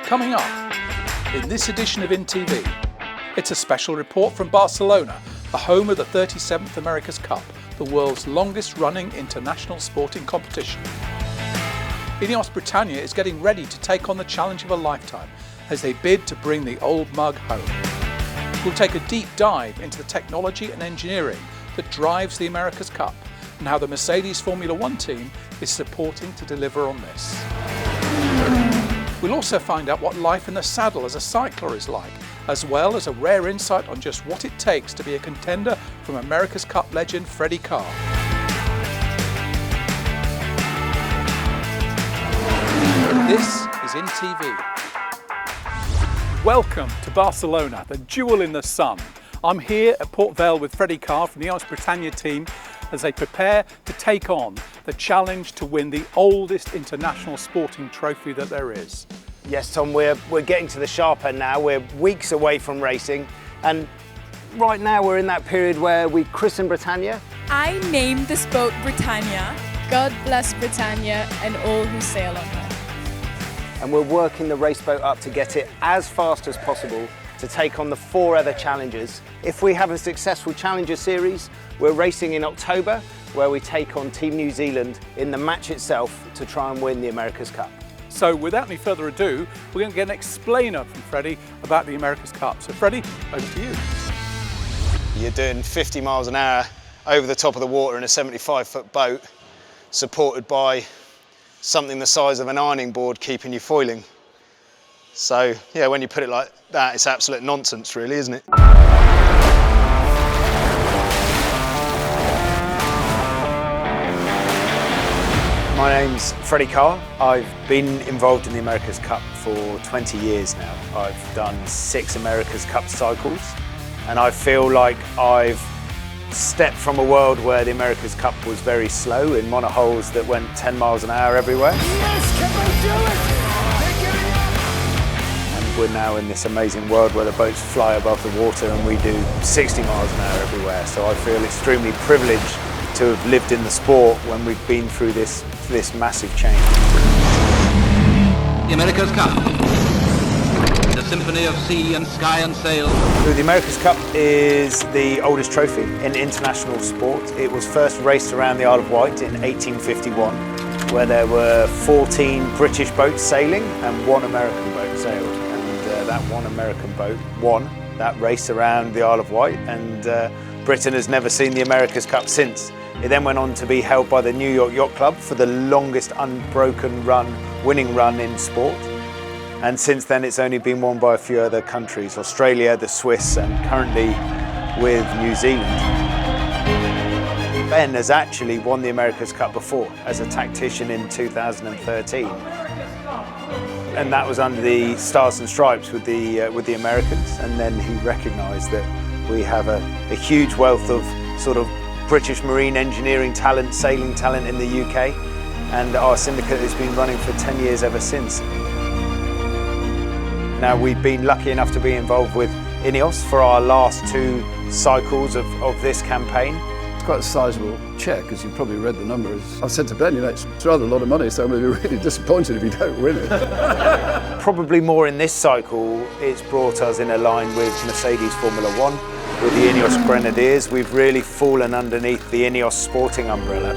Coming up in this edition of INTV, it's a special report from Barcelona, the home of the 37th America's Cup, the world's longest running international sporting competition. INEOS Britannia is getting ready to take on the challenge of a lifetime as they bid to bring the old mug home. We'll take a deep dive into the technology and engineering that drives the America's Cup and how the Mercedes Formula One team is supporting to deliver on this. We'll also find out what life in the saddle as a cycler is like, as well as a rare insight on just what it takes to be a contender from America's Cup legend Freddie Carr. This is INTV. Welcome to Barcelona, the jewel in the sun. I'm here at Port Vale with Freddie Carr from the INEOS Britannia team as they prepare to take on the challenge to win the oldest international sporting trophy that there is. Yes, Tom, we're getting to the sharp end now. We're weeks away from racing, and right now we're in that period where we christen Britannia. I named this boat Britannia. God bless Britannia and all who sail on her. And we're working the race boat up to get it as fast as possible to take on the 4 other challengers. If we have a successful Challenger Series, we're racing in October, where we take on Team New Zealand in the match itself to try and win the America's Cup. So without any further ado, we're going to get an explainer from Freddie about the America's Cup. So Freddie, over to you. You're doing 50 miles an hour over the top of the water in a 75-foot boat, supported by something the size of an ironing board keeping you foiling. So yeah, when you put it like that, it's absolute nonsense really, isn't it? My name's Freddie Carr. I've been involved in the America's Cup for 20 years now. I've done 6 America's Cup cycles, and I feel like I've stepped from a world where the America's Cup was very slow in monohulls that went 10 miles an hour everywhere. Yes, can we do it? And we're now in this amazing world where the boats fly above the water and we do 60 miles an hour everywhere. So I feel extremely privileged to have lived in the sport when we've been through this massive change. The America's Cup, the symphony of sea and sky and sail. So the America's Cup is the oldest trophy in international sport. It was first raced around the Isle of Wight in 1851, where there were 14 British boats sailing and 1 American boat sailed. And that 1 American boat won that race around the Isle of Wight, and Britain has never seen the America's Cup since. It then went on to be held by the New York Yacht Club for the longest unbroken winning run in sport. And since then it's only been won by a few other countries, Australia, the Swiss, and currently with New Zealand. Ben has actually won the America's Cup before as a tactician in 2013. And that was under the Stars and Stripes with the Americans. And then he recognised that we have a huge wealth of sort of British marine engineering talent, sailing talent in the UK, and our syndicate has been running for 10 years ever since. Now we've been lucky enough to be involved with INEOS for our last 2 cycles of this campaign. It's quite a sizable check, as you've probably read the numbers. I've said to Ben, it's rather a lot of money, so I'm going to be really disappointed if you don't win it. Probably more in this cycle, it's brought us in a line with Mercedes Formula One. With the INEOS Grenadiers, we've really fallen underneath the INEOS sporting umbrella.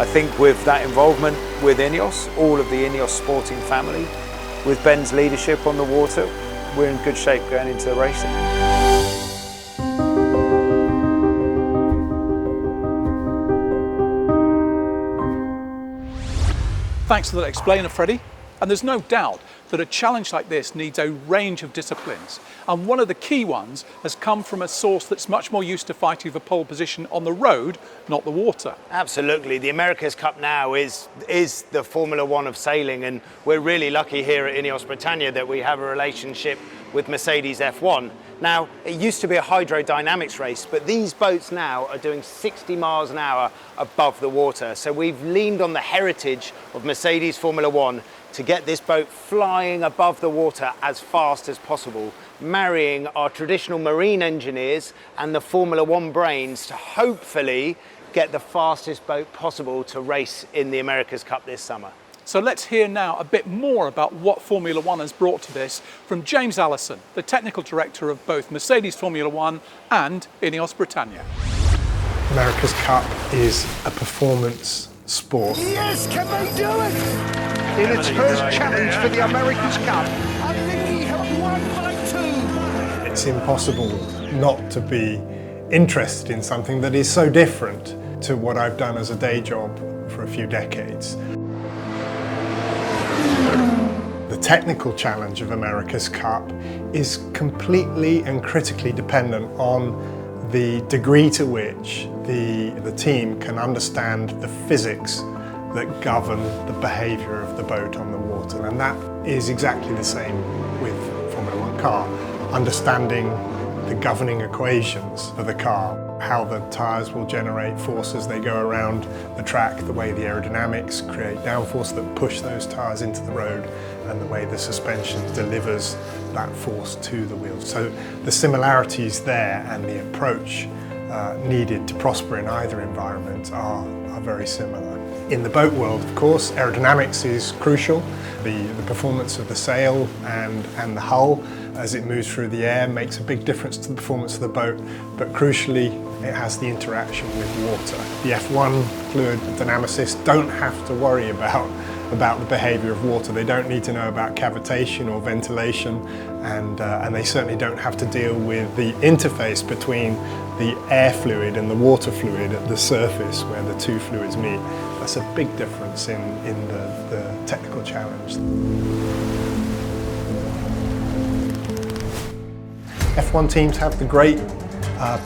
I think with that involvement with INEOS, all of the INEOS sporting family, with Ben's leadership on the water, we're in good shape going into the racing. Thanks for that explainer, Freddie. And there's no doubt that a challenge like this needs a range of disciplines. And one of the key ones has come from a source that's much more used to fighting for pole position on the road, not the water. Absolutely. The America's Cup now is the Formula One of sailing, and we're really lucky here at INEOS Britannia that we have a relationship with Mercedes F1. Now, it used to be a hydrodynamics race, but these boats now are doing 60 miles an hour above the water. So we've leaned on the heritage of Mercedes Formula One to get this boat flying above the water as fast as possible, marrying our traditional marine engineers and the Formula One brains to hopefully get the fastest boat possible to race in the America's Cup this summer. So let's hear now a bit more about what Formula One has brought to this from James Allison, the technical director of both Mercedes Formula One and INEOS Britannia. America's Cup is a performance sport. Yes, can they do it? In its first challenge for the America's Cup. And Nicky have won by 2. It's impossible not to be interested in something that is so different to what I've done as a day job for a few decades. The technical challenge of America's Cup is completely and critically dependent on the degree to which the team can understand the physics that govern the behaviour of the boat on the water. And that is exactly the same with Formula One car. Understanding the governing equations for the car, how the tyres will generate force as they go around the track, the way the aerodynamics create downforce that push those tyres into the road, and the way the suspension delivers that force to the wheels. So the similarities there and the approach needed to prosper in either environment are very similar. In the boat world, of course, aerodynamics is crucial. The performance of the sail and the hull as it moves through the air makes a big difference to the performance of the boat, but crucially it has the interaction with water. The F1 fluid dynamicists don't have to worry about the behaviour of water. They don't need to know about cavitation or ventilation, and they certainly don't have to deal with the interface between the air fluid and the water fluid at the surface where the two fluids meet. That's a big difference in the technical challenge. F1 teams have the great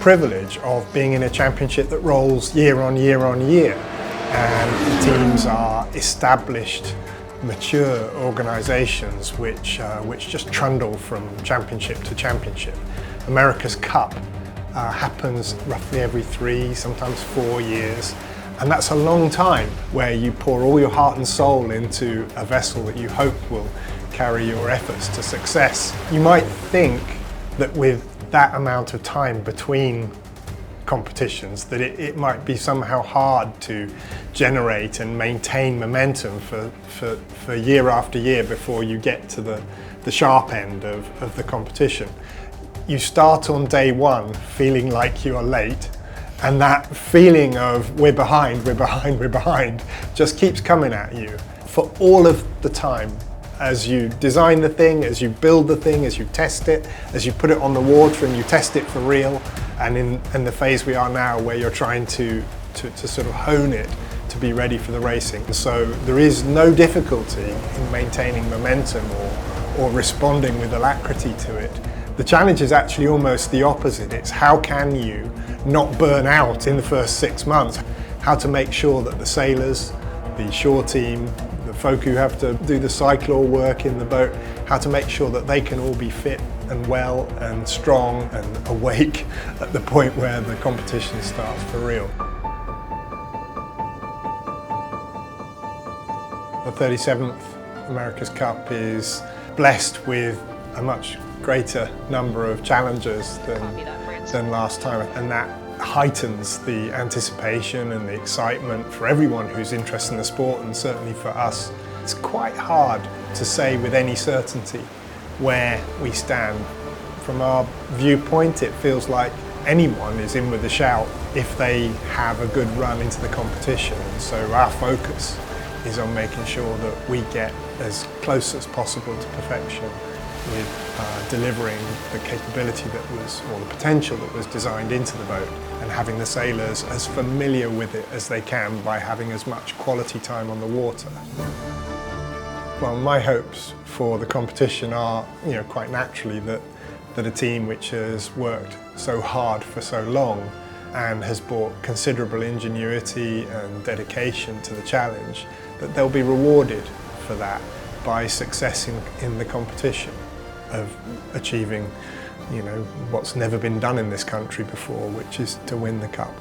privilege of being in a championship that rolls year on year on year, and the teams are established, mature organisations which just trundle from championship to championship. America's Cup happens roughly every 3, sometimes 4 years, and that's a long time where you pour all your heart and soul into a vessel that you hope will carry your efforts to success. You might think that with that amount of time between competitions that it might be somehow hard to generate and maintain momentum for year after year before you get to the sharp end of the competition. You start on day one feeling like you are late, and that feeling of we're behind just keeps coming at you for all of the time. As you design the thing, as you build the thing, as you test it, as you put it on the water and you test it for real, and in the phase we are now where you're trying to sort of hone it to be ready for the racing. So there is no difficulty in maintaining momentum or responding with alacrity to it. The challenge is actually almost the opposite. It's how can you not burn out in the first 6 months? How to make sure that the sailors, the shore team, the folk who have to do the cyclor work in the boat, how to make sure that they can all be fit and well and strong and awake at the point where the competition starts for real. The 37th America's Cup is blessed with a much greater number of challengers than last time, and that heightens the anticipation and the excitement for everyone who's interested in the sport, and certainly for us. It's quite hard to say with any certainty where we stand. From our viewpoint, it feels like anyone is in with a shout if they have a good run into the competition. And so our focus is on making sure that we get as close as possible to perfection with delivering the capability that was, or the potential that was designed into the boat, and having the sailors as familiar with it as they can by having as much quality time on the water. Well, my hopes for the competition are, quite naturally that a team which has worked so hard for so long and has brought considerable ingenuity and dedication to the challenge, that they'll be rewarded for that by success in the competition, of achieving, what's never been done in this country before, which is to win the Cup.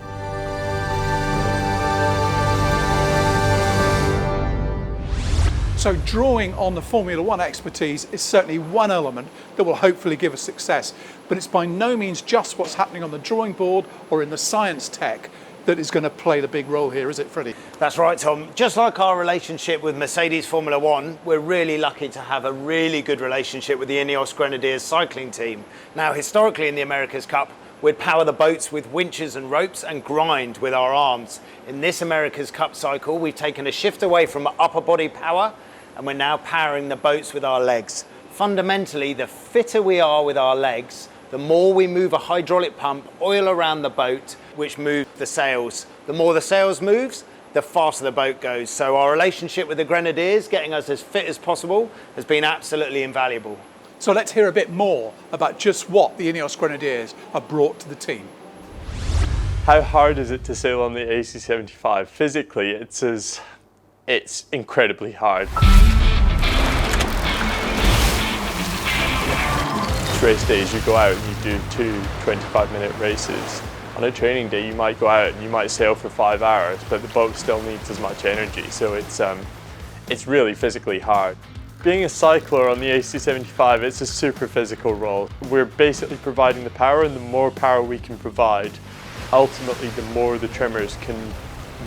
So drawing on the Formula One expertise is certainly one element that will hopefully give us success, but it's by no means just what's happening on the drawing board or in the science tech. that is going to play the big role here, is it, Freddie? That's right, Tom. Just like our relationship with Mercedes Formula One, we're really lucky to have a really good relationship with the INEOS Grenadiers cycling team. Now, historically in the America's Cup, we'd power the boats with winches and ropes and grind with our arms. In this America's Cup cycle, we've taken a shift away from upper body power, and we're now powering the boats with our legs. Fundamentally, the fitter we are with our legs, the more we move a hydraulic pump oil around the boat, which moves the sails. The more the sails moves, the faster the boat goes. So our relationship with the Grenadiers, getting us as fit as possible, has been absolutely invaluable. So let's hear a bit more about just what the INEOS Grenadiers have brought to the team. How hard is it to sail on the AC75? Physically, it's incredibly hard. Race days, you go out and you do 2 25-minute races. On a training day, you might go out and you might sail for 5 hours, but the boat still needs as much energy, so it's really physically hard. Being a cycler on the AC75, it's a super physical role. We're basically providing the power, and the more power we can provide, ultimately the more the trimmers can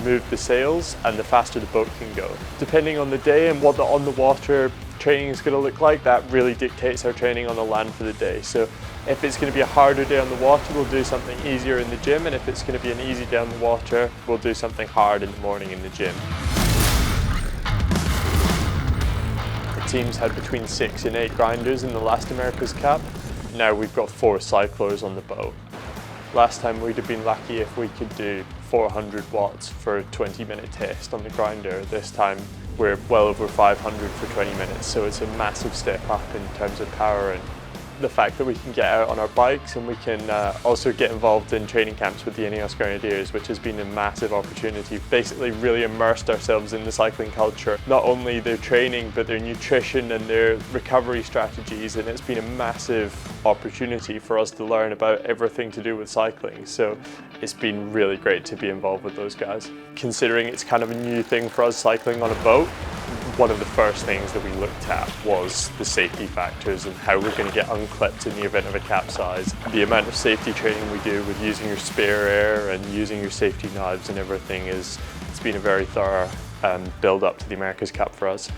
move the sails and the faster the boat can go. Depending on the day and what the on-the-water training is going to look like, that really dictates our training on the land for the day. So if it's going to be a harder day on the water, we'll do something easier in the gym, and if it's going to be an easy day on the water, we'll do something hard in the morning in the gym. The teams had between 6 and 8 grinders in the last America's Cup. Now we've got 4 cyclors on the boat. Last time we'd have been lucky if we could do 400 watts for a 20-minute test on the grinder. This time we're well over 500 for 20 minutes, so it's a massive step up in terms of power, and the fact that we can get out on our bikes and we can also get involved in training camps with the INEOS Grenadiers, which has been a massive opportunity. Basically really immersed ourselves in the cycling culture, not only their training but their nutrition and their recovery strategies, and it's been a massive opportunity for us to learn about everything to do with cycling. So it's been really great to be involved with those guys. Considering it's kind of a new thing for us cycling on a boat, one of the first things that we looked at was the safety factors and how we're going to get unclipped in the event of a capsize. The amount of safety training we do with using your spare air and using your safety knives and everything it's been a very thorough build up to the America's Cup for us.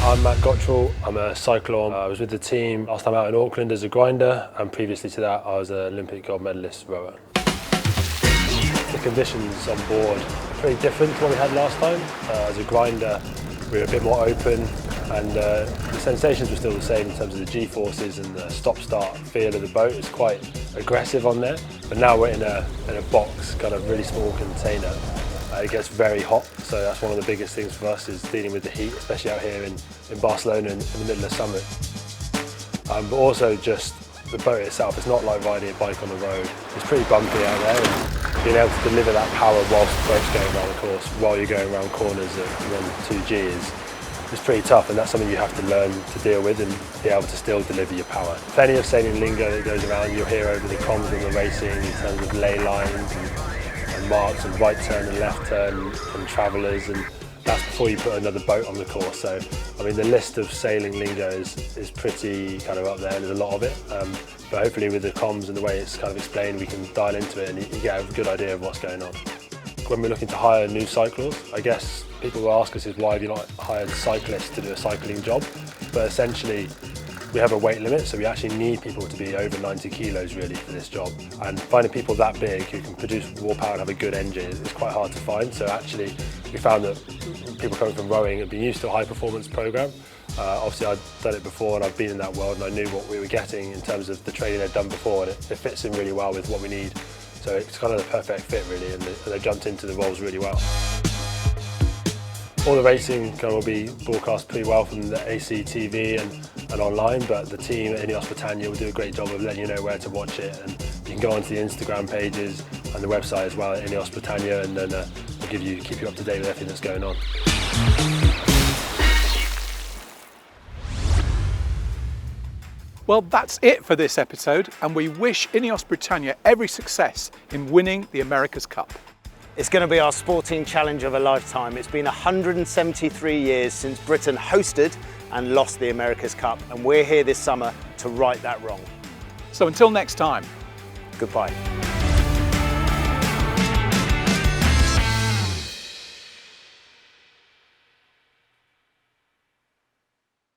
I'm Gotrel, I'm a cyclor. I was with the team last time out in Auckland as a grinder, and previously to that I was an Olympic gold medalist rower. The conditions on board are pretty different to what we had last time. As a grinder, we were a bit more open, and the sensations were still the same in terms of the G-forces and the stop-start feel of the boat. It's quite aggressive on there, but now we're in a box, kind of really small container. It gets very hot, so that's one of the biggest things for us, is dealing with the heat, especially out here in Barcelona in the middle of summer. But also just the boat itself, it's not like riding a bike on the road. It's pretty bumpy out there, and being able to deliver that power whilst the boat's going around the course, while you're going around corners at 1-2G is pretty tough, and that's something you have to learn to deal with and be able to still deliver your power. Plenty of sailing lingo that goes around, you'll hear over the comms when we're racing in terms of ley lines and marks and right turn and left turn and travellers, and that's before you put another boat on the course. So, I mean, the list of sailing lingo is pretty kind of up there, and there's a lot of it. But hopefully with the comms and the way it's kind of explained, we can dial into it and you get a good idea of what's going on. When we're looking to hire new cyclists, I guess people will ask us is why have you not hired cyclists to do a cycling job? But essentially, we have a weight limit, so we actually need people to be over 90 kilos really for this job. And finding people that big who can produce raw power and have a good engine is quite hard to find. So actually, we found that people coming from rowing have been used to a high performance program. Obviously, I'd done it before and I've been in that world, and I knew what we were getting in terms of the training they'd done before, and it fits in really well with what we need. So it's kind of the perfect fit really, and they jumped into the roles really well. All the racing kind of will be broadcast pretty well from the ACTV and online, but the team at INEOS Britannia will do a great job of letting you know where to watch it, and you can go onto the Instagram pages and the website as well at INEOS Britannia, and then we'll keep you up to date with everything that's going on. Well, that's it for this episode, and we wish INEOS Britannia every success in winning the America's Cup. It's going to be our sporting challenge of a lifetime. It's been 173 years since Britain hosted and lost the America's Cup, and we're here this summer to right that wrong. So until next time, goodbye.